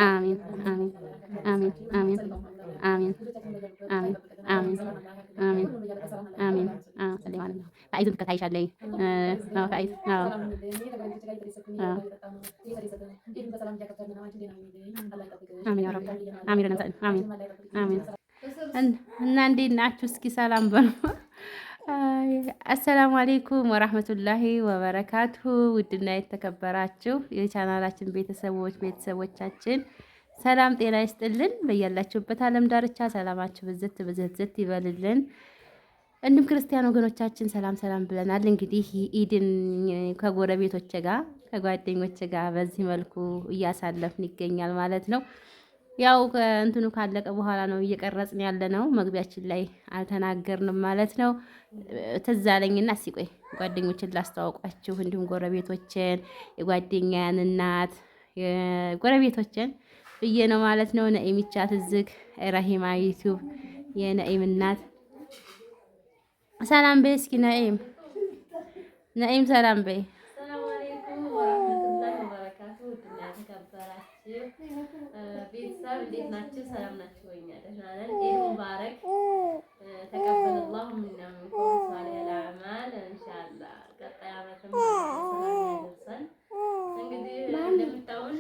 አሚን አሚን አሚን አሚን አሚን አሚን አሚን አሚን አሚን ሰለይ ማለት ነው። ፋይዙን ትከታይሻለይ ፋይዝ አሚን ያ ረብ አሚን አሚን አሚን እና እንዴት ናችሁ? እስኪ ሰላም በሉ። አሰላሙ አሌይኩም ወራህመቱላሂ ወበረካቱሁ። ውድና የተከበራችሁ የቻናላችን ቤተሰቦቻችን ሰላም ጤና ይስጥልን። በያላችሁበት ዓለም ዳርቻ ሰላማችሁ ብዝት ብዝት ይበልልን። እንዲሁም ክርስቲያን ወገኖቻችን ሰላም ብለናል። እንግዲህ ኢድን ከጎረቤቶች ጋር ከጓደኞች ጋር በዚህ መልኩ እያሳለፍን ይገኛል ማለት ነው። ያው እንትኑ ካለቀ በኋላ ነው እየቀረጽን ያለ ነው። መግቢያችን ላይ አልተናገርንም ማለት ነው። ትዝ አለኝና እስኪ ቆይ ጓደኞችን ላስተዋውቃችሁ፣ እንዲሁም ጎረቤቶችን፣ የጓደኛዬን እናት ጎረቤቶችን ብዬ ነው ማለት ነው። ነኢም ቻት ዝግ ረሂማ ዩቲዩብ የነኢም እናት ሰላም በይ እስኪ ነኢም ሰላም በይ። ቤተሰብ እንዴት ናችሁ? ሰላም ናችሁ ወይ? እኛ ደህና ነን። ኢድ ሙባረክ ተቀበለላሁ ሚና ሚንኩም ሷሊሀል አዕማል ኢንሻአላህ። ቀጣይ ዓመትም ያደርሰን። እንግዲህ እንደምታውን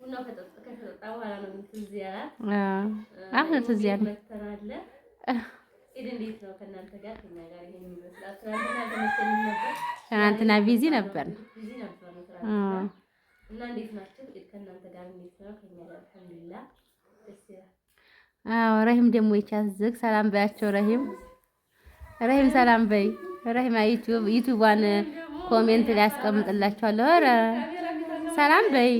ቡናው ከተጠጣ በኋላ ነው ትዝ ያላት። አሁን ትዝ ያለ መተናለ። ኢድ እንዴት ነው ከእናንተ ጋር? ከእኛ ጋር ይሄን ይመስላል። ትናንትና ቢዚ ነበር። እና እንዴት ናችሁ? ከእናንተ ጋር እንዴት ነው? ከእኛ ጋር አልሐምዱሊላህ ደስ ይላል። አዎ ረሂም ደግሞ ይቻት ዝግ ሰላም በያቸው። ረሂም ሰላም በይ። ረሂማ ዩቲዩቧን ኮሜንት ላይ አስቀምጥላችኋለሁ። ኧረ ሰላም በይ።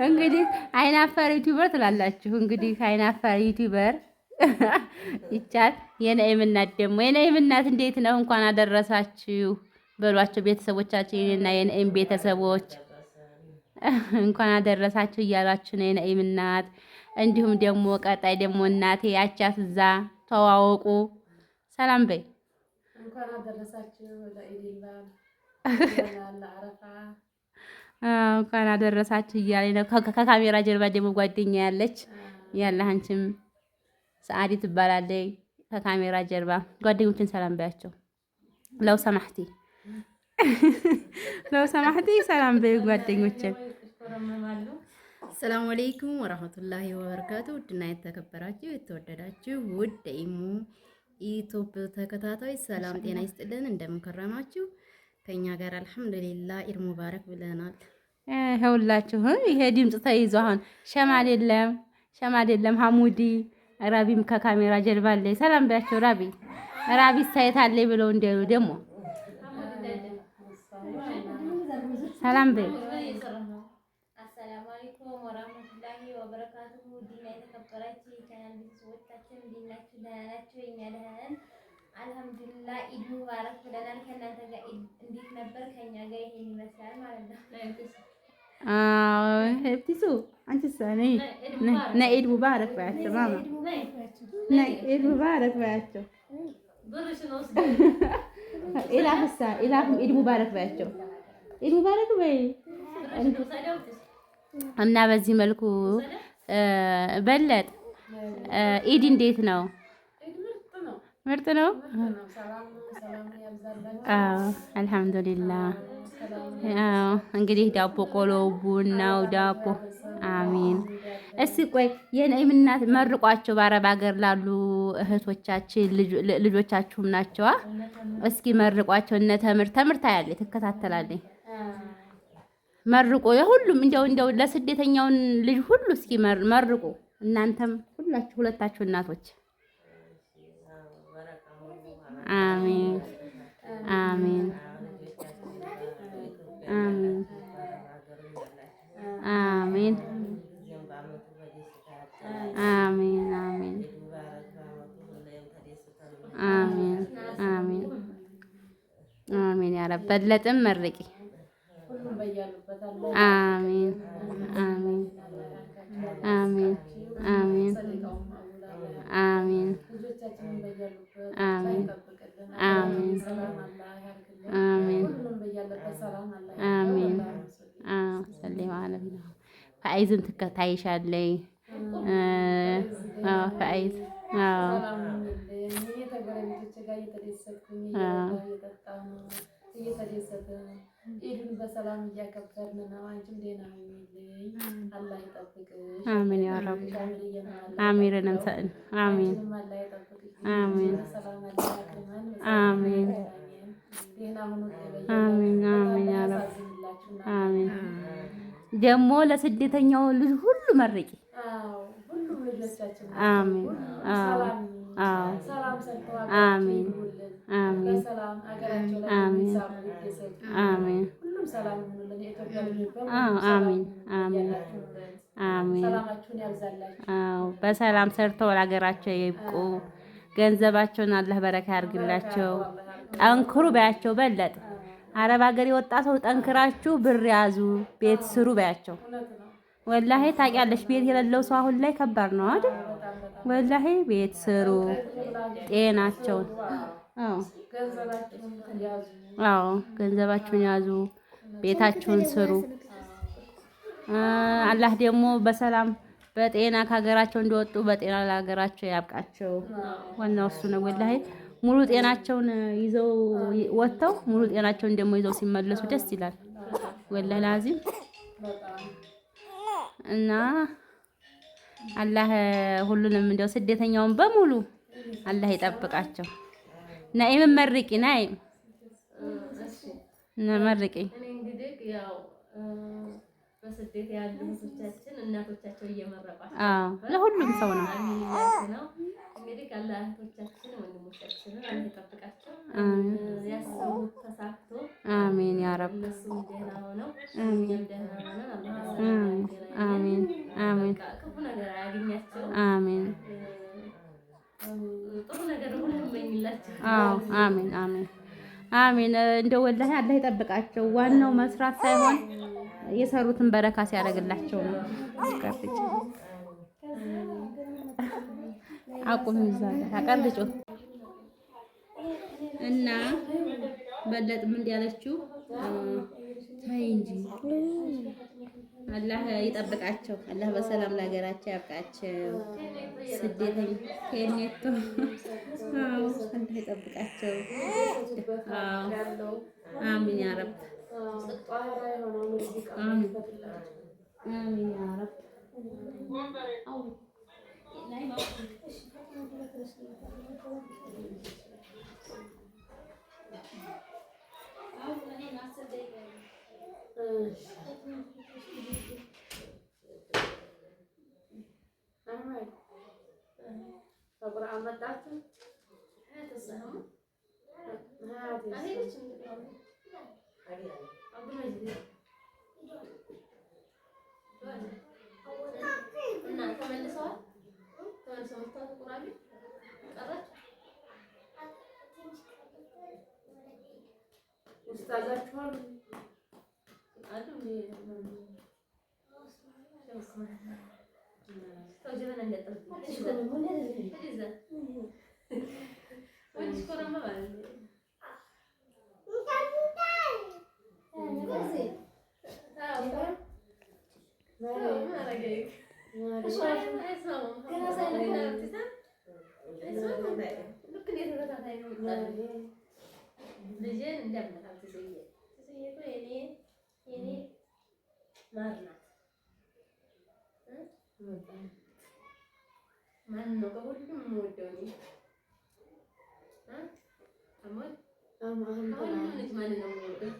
እንግዲህ አይናፋር ዩቲዩበር ትላላችሁ። እንግዲህ አይናፋር ዩቲዩበር ይቻል የነኢም እናት ደግሞ የነኢም እናት እንዴት ነው? እንኳን አደረሳችሁ በሏቸው ቤተሰቦቻችን እና የነኢም ቤተሰቦች እንኳን አደረሳችሁ እያሏችሁ ነው የነኢም እናት። እንዲሁም ደግሞ ቀጣይ ደግሞ እናቴ ያቻት እዛ ተዋወቁ። ሰላም በይ። እንኳን አደረሳችሁ ለኢድና ለአረፋ እንኳን አደረሳችሁ እያለኝ ነው። ከካሜራ ጀርባ ደግሞ ጓደኛ ያለች አንቺም ሰዓዲ ትባላለች። ከካሜራ ጀርባ ጓደኞችን ሰላም ባያቸው። ለው ሰማህቲ ሰላም በይ ጓደኞችን። ሰላም አለይኩም ወራህመቱላሂ ወበረካቱ። ውድና የተከበራችሁ የተወደዳችሁ ውድ ኢሙ ዩቲዩብ ተከታታዮች ሰላም ጤና ይስጥልን። እንደምን ከረማችሁ? ከኛ ጋር አልሐምዱሊላህ ኢድ ሙባረክ ብለናል። ይኸውላችሁ ይሄ ድምጽ ተይዞ አሁን ሸማል የለም ሐሙዲ ራቢም ከካሜራ ጀርባ አለ። ሰላም ባያቸው። ራቢ ሳይታለ ብለው እንደው ደግሞ ሰላም በይ። አሰላሙ አለይኩም ወራህመቱላሂ ወበረካቱሁ። ዲና የተከበራችሁ የቻናል ቤተሰቦቻችን እንዴት ናችሁ? ደህና ናችሁ? እኛ ደህና ነን አልሐምዱሊላህ። ኢድ ሙባረክ ብለናል። ከእናንተ ጋር እንዴት ነበር? ከኛ ጋር ይሄን ይመስላል ማለት ነው። ሄብቲሱ አንቺስ ነይ ኢድ ሙባረክ ባያቸው። ማማ ነይ ኢድ ሙባረክ ባያቸው። ኢላፍም ኢድ ሙባረክ ባያቸው። ኢድ ሙባረክ በይ። እና በዚህ መልኩ በለጥ ኢድ እንዴት ነው? ምርጥ ነው። አልሐምዱሊላህ። እንግዲህ ዳቦ ቆሎ፣ ቡናው፣ ዳቦ አሚን። እስኪ ቆይ የነኢም እናት መርቋቸው፣ በአረብ ሀገር ላሉ እህቶቻችን ልጆቻችሁም ናቸዋ። እስኪ መርቋቸው። እነ ተምርታ ያለ ትከታተላለች። መርቆ የሁሉም እንደው ለስደተኛውን ልጅ ሁሉ እስኪ መርቁ። እናንተም ሁለታችሁ እናቶች አሚን አሚን አሚን አሚን አሚን አሚን አሚን አሚን አሚን ያ ረብ። በለጥም መርቂ። አሚን አሚን አሚን አሚን አሚን አሚን አሚን አሚን ነቢና ፈአይዝን ትከታይሻለይ ፈአይዝ ኢድን በሰላም እያከበርን ነው። አንቺም ደህና ሁኚልኝ፣ አላህ ይጠብቅሽ። አሜን ያ ረብ አሚርንም ሰን አሜን አላህ ይጠብቅሽ። አሜን ሰላም አላህ ያክርመን። አሜን ደህና ሁኑ። አሜን አሜን ያ ረብ አሜን። ደግሞ ለስደተኛው ልጅ ሁሉ መርቂ። ሁሉም ልጆቻችን አሜን ሰላም ሰርተው አሜን አሜን በሰላም አገራቸው ላይ የሚሳሙ ይደሰቱ። አሜን ሁሉም ሰላም ይሁንልን። የኢትዮጵያ ልጆች አሜን አሜን አሜን። ሰላማችሁን ያብዛላችሁ። አዎ በሰላም ሰርተው ለሀገራቸው ይብቁ። ገንዘባቸውን አላህ በረካ ያርግላቸው። ጠንክሩ በያቸው። በለጥ አረብ ሀገር የወጣ ሰው ጠንክራችሁ ብር ያዙ፣ ቤት ስሩ በያቸው። ወላሂ ታውቂያለሽ፣ ቤት የሌለው ሰው አሁን ላይ ከባድ ነው አይደል? ወላሂ ቤት ስሩ፣ ጤናቸውን አዎ ገንዘባችሁን ያዙ፣ ቤታችሁን ስሩ። አላህ ደግሞ በሰላም በጤና ከሀገራቸው እንዲወጡ በጤና ለሀገራቸው ያብቃቸው። ዋናው እሱ ነው። ወላሂ ሙሉ ጤናቸውን ይዘው ወጥተው ሙሉ ጤናቸውን ደግሞ ይዘው ሲመለሱ ደስ ይላል። ወላሂ ላዚም እና አላህ ሁሉንም እንደው ስደተኛውን በሙሉ አላህ ይጠብቃቸው። ናኢም መርቂ ናኢም መርቂ። እኔ እንግዲህ ያው በስደት ያሉ እህቶቻችን እናቶቻቸው እየመረቋቸው ለሁሉም ሰው ነው እንግዲህ አላህ እህቶቻችን ወንድሞቻችንን አላህ ይጠብቃቸው። ያሰቡት ተሳክቶ አሜን ያ ረብ። እነሱም ደህና ሆነው እኛም ደህና ሆነን አሜን አሜን። ክፉ ነገር አያገኛቸው። አሜን ጥሩ ነገር ሁሉ እመኝላቸው። አሜን አሜን አሜን። እንደው ወላሂ አላህ ይጠብቃቸው። ዋናው መስራት ሳይሆን የሰሩትን በረካ ሲያደርግላቸው ነው። አቁም ይዛል አቀርጭ እና በለጥም እንዲያለችው ታይ እንጂ አላህ ይጠብቃቸው። አላህ በሰላም ለሀገራቸው ያብቃቸው። ስደተኛ ከኔቶ አላህ ይጠብቃቸው። አሚን ያ ረብ አሚን ያ ረብ። በቁርአን መጣችሁ እና ተመልሰዋል። ተመልሰው መጥተዋል። ቁርአን ቀረች ኡስታዛችሁ አሉ ተወጀበና እንደጠፍ ልጄን እንደምናት ትስዬ እኮ የኔ ማር ናት። ማን ነው ከሁሉም የምወደው እኔ ከሁሉም ልጅ ማንን ነው የምወደው?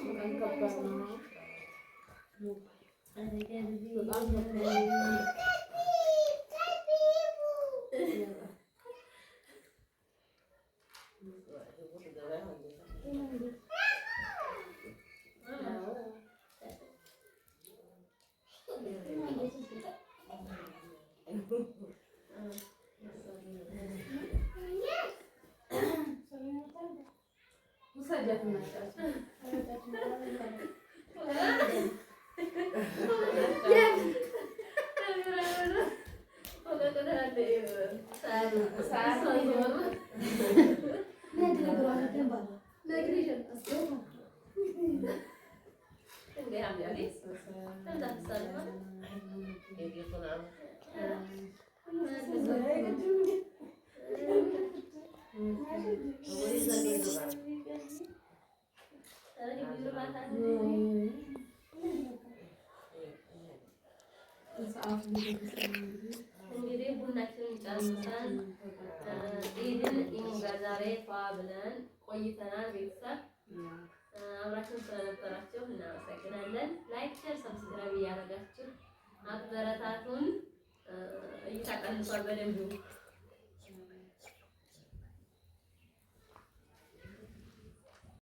በጣም ከባድ ነው። እንግዲህ ቡናችንን ጨርሰን ኢድን ጋር ዛሬ ፏ ብለን ቆይተናል። ቤተሰብ አብራችሁን ስለነበራችሁ እናመሰግናለን። ላይክ፣ ሼር፣ ሰብስክራይብ እያደረጋችሁ አበረታቱን። እይታ ቀንሷል በደንብ